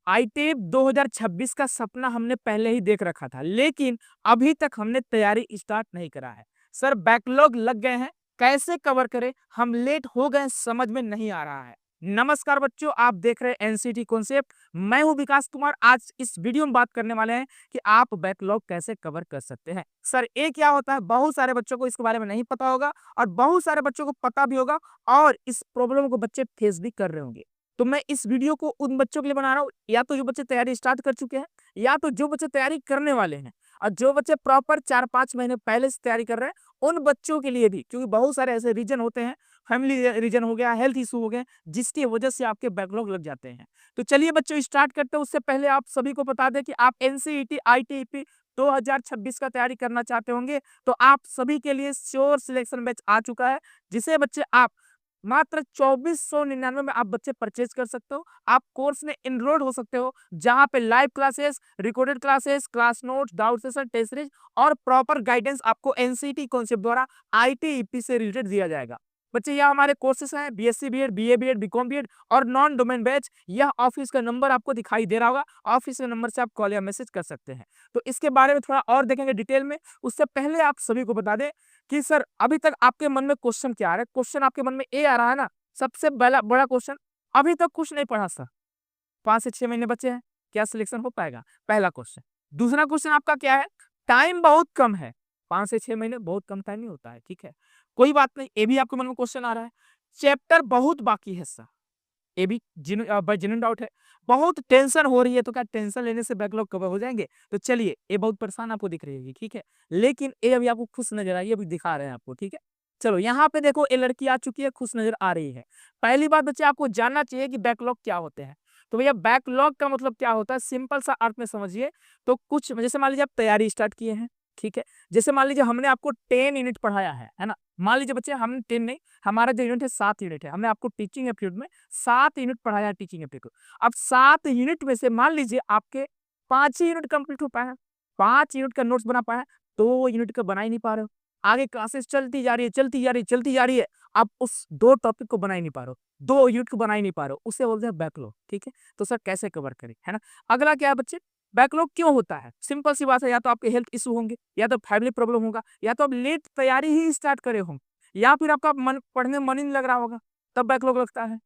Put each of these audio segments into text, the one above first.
ITI 2026 का सपना हमने पहले ही देख रखा था, लेकिन अभी तक हमने तैयारी स्टार्ट नहीं करा है। सर बैकलॉग लग गए हैं, कैसे कवर करें? हम लेट हो गए, समझ में नहीं आ रहा है। नमस्कार बच्चों, आप देख रहे हैं एनसीटी कॉन्सेप्ट। मैं हूं विकास कुमार। आज इस वीडियो में बात करने वाले हैं कि आप बैकलॉग कैसे कवर कर सकते हैं। सर ये क्या होता है? बहुत सारे बच्चों को इसके बारे में नहीं पता होगा और बहुत सारे बच्चों को पता भी होगा और इस प्रॉब्लम को बच्चे फेस भी कर रहे होंगे। तो मैं इस वीडियो को उन बच्चों के लिए बना रहा हूँ, या तो जो बच्चे तैयारी स्टार्ट कर चुके हैं, या तो जो बच्चे तैयारी करने वाले हैं, और जो बच्चे प्रॉपर 4-5 महीने पहले से तैयारी कर रहे हैं, उन बच्चों के लिए भी। क्योंकि बहुत सारे ऐसे रीजन होते हैं, फैमिली रीजन हो गया, हेल्थ इशू हो गए, जिसकी वजह से आपके बैकलॉग लग जाते हैं। तो चलिए बच्चों स्टार्ट करते हैं। उससे पहले आप सभी को बता दें कि आप एनसीईटी आईटीईपी 2026 का तैयारी करना चाहते होंगे, तो आप सभी के लिए श्योर सिलेक्शन बैच आ चुका है, जिसे बच्चे आप मात्र 2499 में आप बच्चे परचेज कर सकते हो। आप कोर्स में इनरोल हो सकते हो, जहां पे live classes, recorded classes, class notes, doubt session, test series और प्रॉपर गाइडेंस आपको एनसीटी कॉन्सेप्ट द्वारा आईटीईपी से रिलेटेड दिया जाएगा। बच्चे यह हमारे कोर्सेस हैं, BSc BEd, BA BEd, BCom BEd और नॉन डोमेन बैच। यह ऑफिस का नंबर आपको दिखाई दे रहा होगा, ऑफिस के नंबर से आप कॉल या मैसेज कर सकते हैं। तो इसके बारे में थोड़ा और देखेंगे डिटेल में। उससे पहले आप सभी को बता दें कि सर अभी तक आपके मन में क्वेश्चन क्या आ रहा है? क्वेश्चन आपके मन में ये आ रहा है ना, सबसे बड़ा बड़ा क्वेश्चन, अभी तक कुछ नहीं पढ़ा सर, 5 से 6 महीने बचे हैं, क्या सिलेक्शन हो पाएगा? पहला क्वेश्चन। दूसरा क्वेश्चन आपका क्या है? टाइम बहुत कम है, 5 से 6 महीने बहुत कम टाइम नहीं होता है, ठीक है, कोई बात नहीं, ये भी आपके मन में क्वेश्चन आ रहा है। चैप्टर बहुत बाकी है सर, ये भी जेन्युइन डाउट है। बहुत टेंशन हो रही है, तो क्या टेंशन लेने से बैकलॉग कवर हो जाएंगे? तो चलिए, ये बहुत परेशान आपको दिख रही है, ठीक है, लेकिन ये अभी आपको खुश नजर आई है, अभी दिखा रहे हैं आपको, ठीक है। चलो यहाँ पे देखो, ये लड़की आ चुकी है, खुश नजर आ रही है। पहली बात बच्चे आपको जानना चाहिए कि बैकलॉग क्या होते हैं। तो भैया बैकलॉग का मतलब क्या होता है, सिंपल सा अर्थ में समझिए। तो कुछ जैसे मान लीजिए आप तैयारी स्टार्ट किए हैं, ठीक है, जैसे मान लीजिए हमने आपको 10 यूनिट पढ़ाया है ना। मान लीजिए बच्चे हमने 10 नहीं, हमारा जो यूनिट है 7 यूनिट है, हमने आपको टीचिंग एप्टीट्यूड में 7 यूनिट पढ़ाया है टीचिंग एप्टीट्यूड। अब 7 यूनिट में से मान लीजिए आपके 5 ही यूनिट कंप्लीट हो पाया, 5 यूनिट का नोट्स बना पाया, 2 यूनिट का बना ही नहीं पा रहे हो। आगे क्लासेस चलती जा रही है, चलती जा रही है, चलती जा रही है, आप उस 2 टॉपिक को बना ही नहीं पा रहे हो, 2 यूनिट को बना ही नहीं पा रहे हो, उसे बोलते हैं बैकलॉग, ठीक है। तो सर कैसे कवर करें, है ना। अगला क्या है बच्चे, बैकलॉग क्यों होता है? सिंपल सी बात है, या तो आपके हेल्थ इशू होंगे, या तो फैमिली प्रॉब्लम होगा, या तो आप लेट तैयारी ही स्टार्ट करे होंगे, या फिर आपका मन पढ़ने में मन ही नहीं लग रहा होगा, तब बैकलॉग लगता है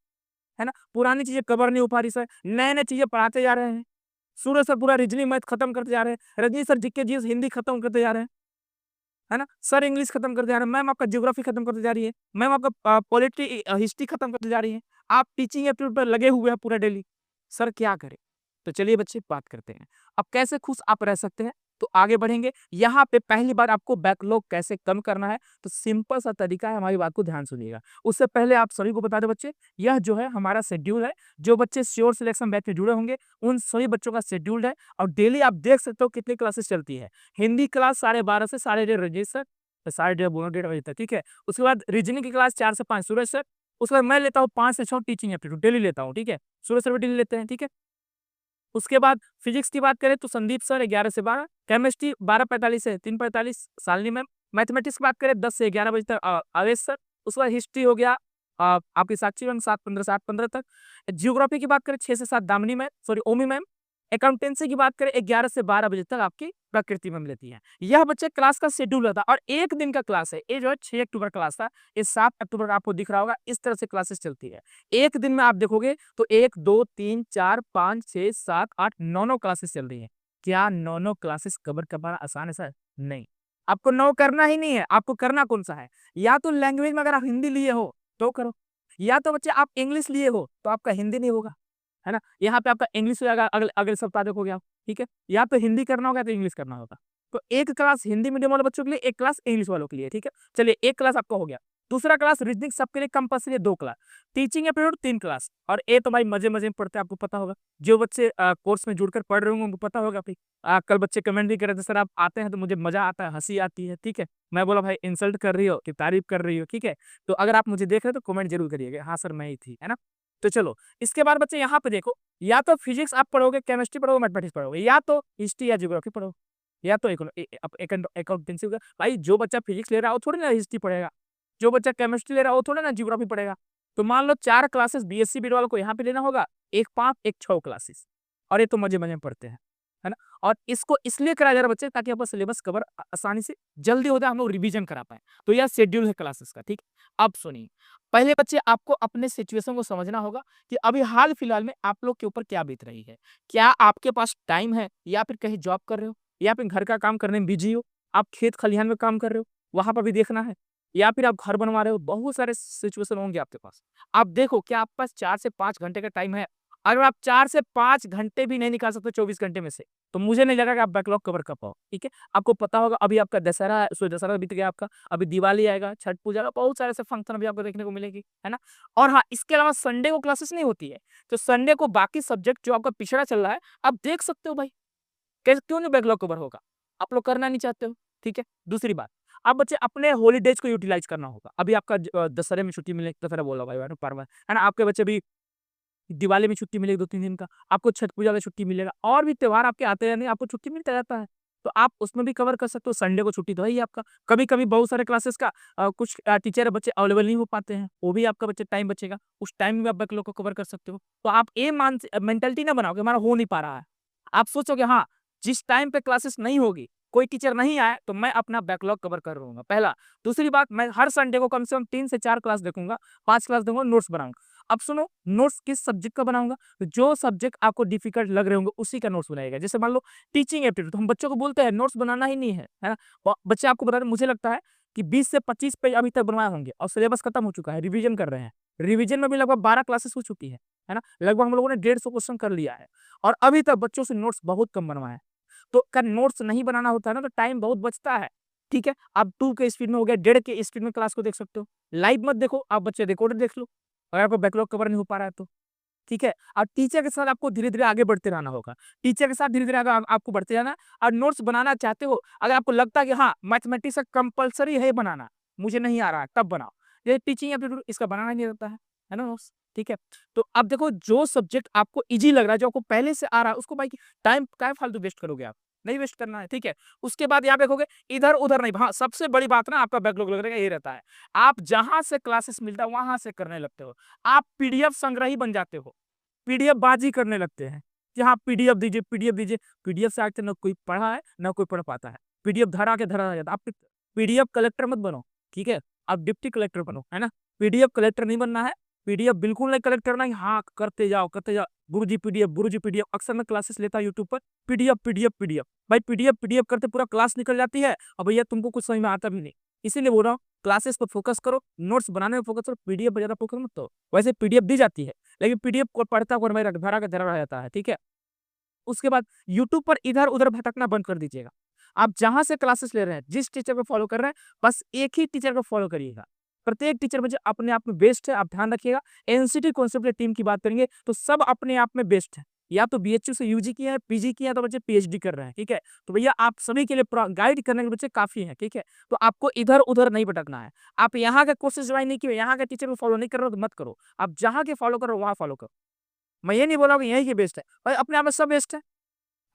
ना। पुरानी चीजें कवर नहीं हो पा रही सर, नए नए चीजें पढ़ाते जा रहे हैं। सूरज सर पूरा रीजनिंग मैथ खत्म करते जा रहे हैं, Rajni sir GK GS Hindi खत्म करते जा रहे हैं, है ना। सर इंग्लिश खत्म करते जा रहे हैं, मैम आपका ज्योग्राफी खत्म करते जा रही है, मैम आपका पॉलिटी हिस्ट्री खत्म करते जा रही है। आप टीचिंग एप्टीट्यूड पर लगे हुए हैं पूरा डेली, सर क्या करें? तो चलिए बच्चे बात करते हैं, अब कैसे खुश आप रह सकते हैं। तो आगे बढ़ेंगे, यहाँ पे पहली बार आपको बैकलॉग कैसे कम करना है, तो सिंपल सा तरीका है, हमारी बात को ध्यान सुनिएगा। उससे पहले आप सभी को बता दें बच्चे, यह जो है हमारा शेड्यूल है, जो बच्चे श्योर सिलेक्शन बैच में जुड़े होंगे उन सभी बच्चों का शेड्यूल्ड है, और डेली आप देख सकते हो कितनी क्लासेस चलती है। हिंदी क्लास 12:30 से 1:30 रजिस्टर, 1:30 बोलो 1:30 बजे तक, ठीक है। उसके बाद रीजनिंग की क्लास 4 से 5 सूरज सर, उसके बाद मैं लेता हूँ 5 से 6 टीचिंग एप्टीट्यूड डेली लेता हूँ, ठीक है, सूरज सर भी डेली लेते हैं, ठीक है। उसके बाद फिजिक्स की बात करें तो संदीप सर 11 से 12, केमिस्ट्री 12:45 से 3:45 शालिनी मैम, मैथमेटिक्स की बात करें 10 से 11 बजे तक आवेश सर। उसके बाद हिस्ट्री हो गया आपकी साक्षी मैम 7:15 से 8:15 तक। जियोग्राफी की बात करें 6 से 7 दामिनी मैम, सॉरी ओमी मैम। अकाउंटेंसी की बात करें 11 से 12 बजे तक आपकी प्रकृति मैम लेती है। यह बच्चे क्लास का शेड्यूल रहता है, और एक दिन का क्लास है, ये जो है 6 अक्टूबर क्लास था, ये 7 अक्टूबर आपको दिख रहा होगा, इस तरह से क्लासेस चलती है। एक दिन में आप देखोगे तो 1 2 3 4 5 6 7 8 9 क्लासेस चल रही है। क्या 9 क्लासेस कवर करना आसान है सर? नहीं, आपको 9 करना ही नहीं है। आपको करना कौन सा है? या तो लैंग्वेज में अगर आप हिंदी लिए हो तो करो, या तो बच्चे आप इंग्लिश लिए हो तो आपका हिंदी नहीं होगा, है ना। यहाँ पे आपका इंग्लिश हो जाएगा, अगले अगले सप्ताह देखोगे आप, ठीक है। या तो हिंदी करना होगा, तो इंग्लिश करना होगा। तो एक क्लास हिंदी मीडियम वाले बच्चों के लिए, एक क्लास इंग्लिश वालों के लिए, ठीक है। चलिए एक क्लास आपका हो गया। दूसरा क्लास रीजनिंग सबके लिए compulsory 2 class, teaching aptitude 3 class. और ये तो भाई मजे मजे में पढ़ते हैं, आपको पता होगा। जो बच्चे कोर्स में जुड़कर पढ़ रहे होंगे उनको पता होगा भाई। कल बच्चे कमेंट भी कर रहे थे, सर आप आते हैं तो मुझे मजा आता है, हंसी आती है, ठीक है। मैं बोला भाई इंसल्ट कर रही हो कि तारीफ कर रही हो, ठीक है। तो अगर आप मुझे देख रहे हो तो कमेंट जरूर करिएगा, हाँ सर मैं ही थी, है ना। तो चलो इसके बाद बच्चे यहाँ पे देखो, या तो फिजिक्स आप पढ़ोगे, केमिस्ट्री पढ़ोगे, मैथमेटिक्स पढ़ोगे, या तो हिस्ट्री या ज्योग्राफी पढ़ोगे, या तो अकाउंटेंसी होगा। भाई जो बच्चा फिजिक्स ले रहा है वो थोड़ी ना हिस्ट्री पढ़ेगा, जो बच्चा केमिस्ट्री ले रहा है वो थोड़ा ना ज्योग्राफी पढ़ेगा। तो मान लो 4 क्लासेस बीएससी बीएड वालों को यहाँ पे लेना होगा, एक 5 एक 6 क्लासेस, और ये तो मजे-मजे में पढ़ते हैं, है ना? और इसको इसलिए कराया जा रहा है बच्चे ताकि आपका सिलेबस कवर आसानी से जल्दी हो जाए, हम लोग रिवीजन करा पाएँ। तो यह शेड्यूल है क्लासेस का, ठीक है? अब सुनिए, पहले बच्चे आपको अपने सिचुएशन को समझना होगा कि अभी हाल-फिलहाल में आप लोग के ऊपर क्या बीत रही है। क्या आपके पास टाइम है या फिर कहीं जॉब कर रहे हो या फिर घर का काम करने में बिज़ी हो, आप खेत खलिहान में काम कर रहे हो, वहाँ पर भी देखना है या फिर आप घर बनवा रहे हो, बहुत सारे सिचुएशन होंगे आपके पास। आप देखो क्या आपके पास 4 से 5 घंटे का टाइम है? अगर आप 4 से 5 घंटे भी नहीं निकाल सकते 24 घंटे में से, तो मुझे नहीं लगा कि आप बैकलॉग कवर कर पाओ, ठीक है? आपको पता होगा अभी आपका दशहरा है, सॉरी दशहरा बीत गया आपका, अभी दिवाली आएगा, छठ पूजा का बहुत सारे ऐसे फंक्शन अभी आपको देखने को मिलेगी, है ना? और हाँ, इसके अलावा संडे को क्लासेस नहीं होती है, तो संडे को बाकी सब्जेक्ट जो आपका पिछड़ा चल रहा है, आप देख सकते हो भाई। कैसे क्यों नहीं बैकलॉग कवर होगा? आप लोग करना नहीं चाहते हो, ठीक है? दूसरी बात, आप बच्चे अपने हॉलिडेज़ को यूटिलाइज़ करना होगा। अभी आपका दशहरे में छुट्टी मिले दशहरा बोल रहा हूँ भाई मैंने बार-बार, है ना? आपके बच्चे भी दिवाली में छुट्टी मिलेगी 2-3 दिन का, आपको छठ पूजा में छुट्टी मिलेगा और भी त्योहार आपके आते रहने आपको छुट्टी मिलता रहता है। तो आप उसमें भी कवर कर सकते हो, संडे को छुट्टी तो है ही आपका। कभी-कभी बहुत सारे क्लासेस का कुछ टीचर बच्चे अवेलेबल नहीं हो पाते हैं, वो भी आपका बच्चे टाइम बचेगा, उस टाइम में आप बैकलॉग को कवर कर सकते हो। तो आप ये मेंटालिटी ना बनाओ कि हमारा हो नहीं पा रहा है। आप सोचोगे हाँ, जिस टाइम पे क्लासेस नहीं होगी, कोई टीचर नहीं आया तो मैं अपना बैकलॉग कवर कर लूँगा, पहला। दूसरी बात मैं हर संडे को कम से कम 3 से 4 क्लास देखूँगा, 5 क्लास देखूँगा, नोट्स बनाऊँगा। अब सुनो, नोट्स किस सब्जेक्ट का बनाऊँगा? तो जो सब्जेक्ट आपको डिफिकल्ट लग रहे होंगे, उसी का नोट्स बनाइएगा। जैसे मान लो टीचिंग एप्टीट्यूड, तो हम बच्चों को बोलते हैं नोट्स बनाना ही नहीं है ना? बच्चे आपको बता रहे हैं मुझे लगता है कि 20 से 25 पेज अभी तक बनवाए होंगे और सिलेबस खत्म हो चुका है, रिवीजन कर रहे हैं। रिवीजन में भी लगभग 12 क्लासेस हो चुकी है ना? लगभग हम लोगों ने 150 क्वेश्चन कर लिया है और अभी तक बच्चों से नोट्स बहुत कम बनवाए हैं। तो अगर नोट्स नहीं बनाना होता है ना, तो टाइम बहुत बचता है, ठीक है? आप 2 के स्पीड में हो गया, 1.5 के स्पीड में क्लास को देख सकते हो। लाइव मत देखो, आप बच्चे रिकॉर्डेड देख लो, अगर आपका बैकलॉग कवर नहीं हो पा रहा है तो, ठीक है? और टीचर के साथ आपको धीरे-धीरे आगे बढ़ते रहना होगा। टीचर के साथ धीरे-धीरे आगे आपको बढ़ते जाना है और नोट्स बनाना चाहते हो, अगर आपको लगता है कि हाँ, मैथमेटिक्स का कंपल्सरी है बनाना, मुझे नहीं आ रहा है, तब बनाओ। ये टीचिंग एप्टीट्यूड इसका बनाना ही नहीं रहता है ना नोट्स, ठीक है? तो अब देखो जो सब्जेक्ट आपको ईज़ी लग रहा है, जो आपको पहले से आ रहा है, उसको भाई टाइम काहे फालतू वेस्ट करोगे आप? नहीं वेस्ट करना है, ठीक है? उसके बाद यहाँ देखोगे इधर-उधर नहीं, हाँ, सबसे बड़ी बात ना आपका बैकलॉग लगने का ये रहता है। आप जहाँ से क्लासेस मिलता है, वहाँ से करने लगते हो। आप पीडीएफ संग्रही बन जाते हो। पीडीएफ बाजी करने लगते हैं कि हाँ, पीडीएफ दीजिए, पीडीएफ दीजिए। पीडीएफ से आज तक ना कोई पढ़ा है, ना कोई पढ़ पाता है। पीडीएफ धरा के धरा रह जाता है। आप पीडीएफ कलेक्टर मत बनो, ठीक है? आप डिप्टी कलेक्टर बनो, है ना? पीडीएफ कलेक्टर नहीं बनना है। पीडीएफ बिल्कुल नहीं कलेक्ट करना है। हाँ, करते जाओ, करते जाओ। गुरुजी पीडीएफ, गुरुजी पीडीएफ। अक्सर मैं क्लासेस लेता हूँ यूट्यूब पर, पीडीएफ, पीडीएफ, पीडीएफ। भाई पीडीएफ, पीडीएफ करते पूरा क्लास निकल जाती है और भैया तुमको कुछ समझ में आता भी नहीं। इसीलिए बोल रहा हूँ, क्लासेस पर फोकस करो, नोट्स बनाने में फोकस करो, पीडीएफ पे ज़्यादा फोकस मत करो। वैसे पीडीएफ दी जाती है, लेकिन पीडीएफ को पढ़ता कौन भाई धरा का धरा रह जाता है, ठीक है? उसके बाद यूट्यूब पर इधर-उधर भटकना बंद कर दीजिएगा। आप जहाँ से क्लासेस ले रहे हैं, जिस टीचर को फॉलो कर रहे हैं, बस एक ही टीचर को फॉलो करिएगा। प्रत्येक टीचर मुझे अपने आप में बेस्ट है, आप ध्यान रखिएगा। एनसीटी कॉन्सेप्ट टीम की बात करेंगे, तो सब अपने आप में बेस्ट है। या तो बीएचयू से यूजी किया है, पीजी किया है, तो बच्चे पीएचडी कर रहे हैं, ठीक है? तो भैया आप सभी के लिए पूरा गाइड करने के बच्चे काफ़ी हैं, ठीक है? तो आपको इधर-उधर नहीं भटकना है। आप यहाँ के कोर्सेज़ ज्वाइन नहीं किए, यहाँ के टीचर को फॉलो नहीं कर रहे हो, तो मत करो। आप जहाँ के फॉलो कर रहे हो, वहाँ फॉलो करो। मैं ये नहीं बोल रहा हूँ कि यहीं के बेस्ट है, भाई अपने आप में सब बेस्ट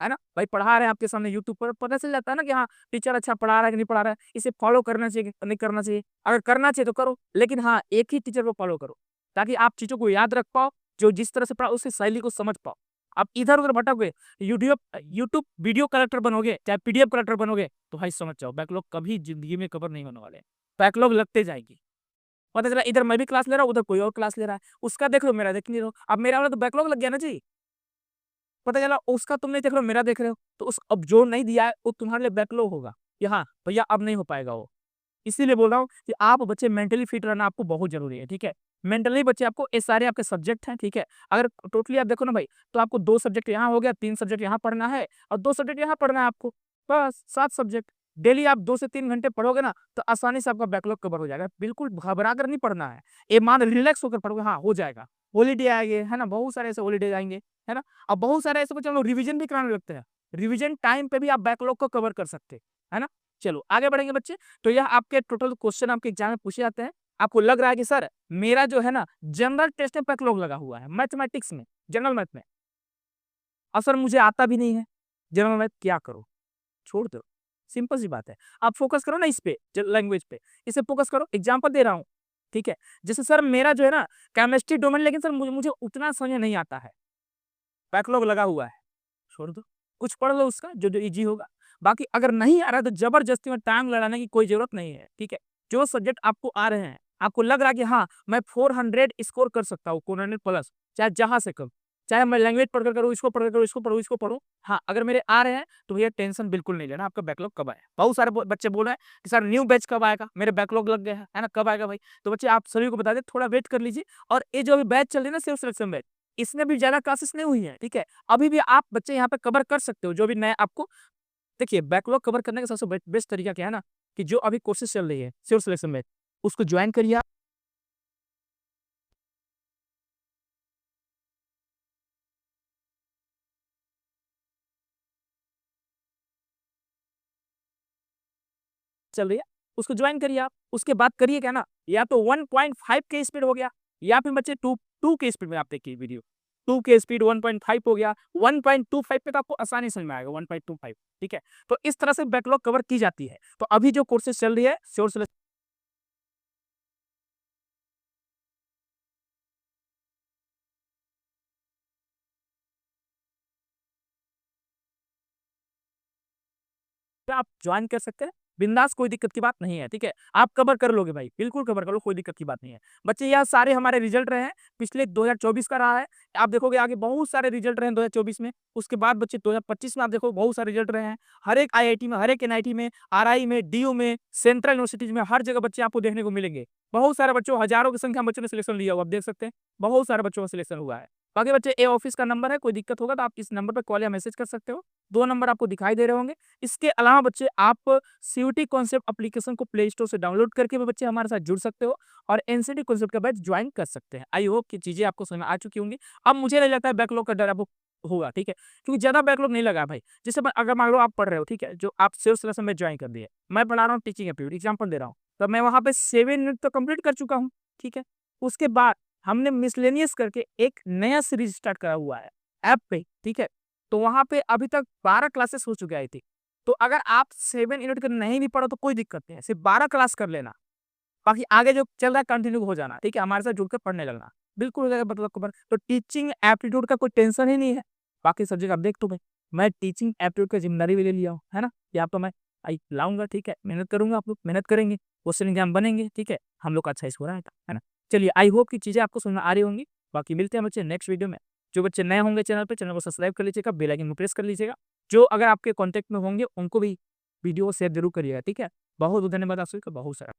है ना? भाई पढ़ा रहे हैं आपके सामने यूट्यूब पर, पता चल जाता है ना कि हाँ, टीचर अच्छा पढ़ा रहा है कि नहीं पढ़ा रहा है, इसे फॉलो करना चाहिए कि नहीं करना चाहिए। अगर करना चाहिए तो करो, लेकिन हाँ, एक ही टीचर को फॉलो करो, ताकि आप चीज़ों को याद रख पाओ, जो जिस तरह से पढ़ा उसकी शैली को समझ पाओ। आप इधर-उधर भटकोगे, यूट्यूब यूट्यूब वीडियो कलेक्टर बनोगे, चाहे पीडीएफ कलेक्टर बनोगे, तो भाई समझ जाओ बैकलॉग कभी ज़िंदगी में कवर नहीं होने वाले हैं। बैकलॉग लगते जाएगी। पता चला इधर मैं भी क्लास ले रहा हूँ, उधर कोई और क्लास ले रहा है। उसका देख लो, मेरा देख नहीं रहे हो। अब मेरा वाला तो बैकलॉग लग गया ना जी। पता चला उसका तुम नहीं देख रहे हो, मेरा देख रहे हो, तो उस अब जो नहीं दिया है, वो तुम्हारे लिए बैकलॉग होगा कि हाँ, भैया अब नहीं हो पाएगा वो। इसीलिए बोल रहा हूँ कि आप बच्चे मेंटली फिट रहना आपको बहुत ज़रूरी है, ठीक है? मेंटली बच्चे आपको ये सारे आपके सब्जेक्ट हैं, ठीक है? अगर टोटली आप देखो ना भाई, तो आपको 2 सब्जेक्ट यहाँ हो गया, 3 सब्जेक्ट यहाँ पढ़ना है और 2 सब्जेक्ट यहाँ पढ़ना है आपको। बस 7 सब्जेक्ट। डेली आप 2 से 3 घंटे पढ़ोगे ना, तो आसानी से आपका बैकलॉग कवर हो जाएगा। बिल्कुल घबरा कर नहीं पढ़ना है। ईमान रिलैक्स होकर पढ़ोगे, हाँ, हो जाएगा। हॉलिडे आएँगे, है ना? बहुत सारे ऐसे हॉलिडेज़ आएँगे, है ना? अब बहुत सारे ऐसे बच्चे हम लोग रिवीजन भी कराने लगते हैं। रिवीजन टाइम पे भी आप बैकलॉग को कवर कर सकते हैं, है ना? चलो आगे बढ़ेंगे बच्चे। तो यह आपके टोटल क्वेश्चन आपके एग्जाम में पूछे जाते हैं। आपको लग रहा है कि सर मेरा जो है ना जनरल टेस्ट में बैकलॉग लगा हुआ है, मैथमेटिक्स में, जनरल मैथ में, और सर मुझे आता भी नहीं है, जनरल मैथ क्या करूँ? छोड़ दो, सिंपल सी बात है। आप फोकस करो ना इस पे, ज लैंग्वेज पे, इसे फोकस करो। एग्जांपल दे रहा हूँ, ठीक है? जैसे सर मेरा जो है ना केमिस्ट्री डोमेन, लेकिन सर मुझे मुझे उतना समझ में नहीं आता है, बैकलॉग लगा हुआ है। छोड़ दो, कुछ पढ़ लो उसका जो ईज़ी होगा। बाकी अगर नहीं आ रहा है तो ज़बरदस्ती में टाँग लड़ाने की कोई ज़रूरत नहीं है, ठीक है? जो सब्जेक्ट आपको आ रहे हैं, आपको लग रहा है कि हाँ, मैं 400 स्कोर कर सकता हूँ, 400 प्लस, चाहे जहाँ से करूँ। चाहे मैं लैंग्वेज पढ़कर करूँ, इसको पढ़कर करूँ, इसको पढूँ, इसको पढूँ। हाँ, अगर मेरे आ रहे हैं तो भैया टेंशन बिल्कुल नहीं लेना, आपका बैकलॉग कब आए। बहुत सारे ब बच्चे बोल रहे हैं कि सर न्यू बैच कब आएगा? मेरे बैकलॉग लग गए हैं, है ना? कब आएगा भाई? तो बच्चे आप सभी को बता दें थोड़ा वेट कर लीजिए और ये जो अभी बैच चल रही है ना सेल्फ सिलेक्शन बैच, इसमें भी ज़्यादा क्लासेस नहीं हुई हैं, ठीक है? अभी भी आप बच्चे यहाँ पे कवर कर सकते हो, जो भी नया आपको देखिए बैकलॉग कवर करने का सबसे बेस्ट तरीका क्या है ना, कि जो अभी कोर्सेज़ चल रही है सेल्फ सिलेक्शन बैच, उसको जॉइन करिए आप। चल रही है, उसको जॉइन करिए आप। उसके बाद करिए क्या ना, या तो 1.5 के स्पीड हो गया या फिर बच्चे 2 के स्पीड में आप देखिए वीडियो। 2 के स्पीड 1.5 हो गया, 1.25 पे तो आपको आसानी समझ में आएगा 1.25 ठीक है? तो इस तरह से बैकलॉग कवर की जाती है। तो अभी जो कोर्सेज़ चल रही है श्योर सिलेक्शन पे आप जॉइन कर सकते हैं। बिंदास कोई दिक्कत की बात नहीं है, ठीक है? आप कवर कर लोगे भाई, बिल्कुल कवर कर लो, कोई दिक्कत की बात नहीं है। बच्चे यह सारे हमारे रिजल्ट रहे हैं, पिछले 2024 का रहा है। आप देखोगे आगे बहुत सारे रिजल्ट रहे हैं 2024 में, उसके बाद बच्चे 2025 में आप देखो बहुत सारे रिजल्ट रहे हैं। हर एक आईआईटी में, हर एक एनआईटी में, आरआई में, डीयू में, सेंट्रल यूनिवर्सिटीज़ में, हर जगह बच्चे आपको देखने को मिलेंगे। बहुत सारे बच्चों हज़ारों की संख्या में बच्चों ने सिलेक्शन लिया हुआ, आप देख सकते हैं। बहुत सारे बच्चों का सिलेक्शन हुआ है। बाकी बच्चे ये ऑफिस का नंबर है, कोई दिक्कत होगा तो आप इस नंबर पे कॉल या मैसेज कर सकते हो। 2 नंबर आपको दिखाई दे रहे होंगे। इसके अलावा बच्चे आप सीयूटी कॉन्सेप्ट एप्लीकेशन को प्ले स्टोर से डाउनलोड करके भी बच्चे हमारे साथ जुड़ सकते हो और एनसीटी कॉन्सेप्ट का बैच ज्वाइन कर सकते हैं। आई होप कि चीज़ें आपको समझ में आ चुकी होंगी। अब मुझे नहीं लगता है बैकलॉग का डर आपको होगा, ठीक है? क्योंकि ज़्यादा बैकलॉग नहीं लगा है भाई। जैसे अगर मान लो आप पढ़ रहे हो, ठीक है? जो आप सेल्फ सिलेक्शन में ज्वाइन कर दिए। मैं पढ़ा रहा हूँ टीचिंग एप्टीट्यूड एग्जाम्पल दे रहा हूँ। तो मैं वहाँ पे 7 यूनिट तो कंप्लीट कर चुका हूँ, ठीक है? उसके बाद हमने मिसलेनियस करके एक नया सीरीज़ स्टार्ट करा हुआ है ऐप पे, ठीक है? तो वहाँ पे अभी तक 12 क्लासेस हो चुके हैं आई थिंक। तो अगर आप 7 यूनिट का नहीं भी पढ़ो तो कोई दिक्कत नहीं है, सिर्फ 12 क्लास कर लेना। बाकी आगे जो चल रहा है कंटिन्यू हो जाना, ठीक है? हमारे साथ जुड़ के पढ़ने लगना। बिल्कुल हो जाएगा मतलब कवर। तो टीचिंग एप्टीट्यूड का कोई टेंशन ही नहीं है। बाकी सब्जेक्ट आप देख लो भाई, मैं टीचिंग एप्टीट्यूड का ज़िम्मेदारी भी ले लिया हूँ, है ना? यहाँ पे मैं लाऊँगा, ठीक है? मेहनत करूँगा, आप लोग मेहनत करेंगे, क्वेश्चन एग्ज़ाम बनेंगे, ठीक है? हम लोग का अच्छा स्कोर आएगा, है ना? चलिए आई होप कि चीज़ें आपको समझ में आ रही होंगी। बाकी मिलते हैं बच्चे नेक्स्ट वीडियो में। जो बच्चे नए होंगे चैनल पे, चैनल को सब्सक्राइब कर लीजिएगा, बेल आइकन को प्रेस कर लीजिएगा। जो अगर आपके कॉन्टैक्ट में होंगे उनको भी वीडियो शेयर ज़रूर करिएगा, ठीक है? बहुत-बहुत धन्यवाद आप सभी का, बहुत सारा।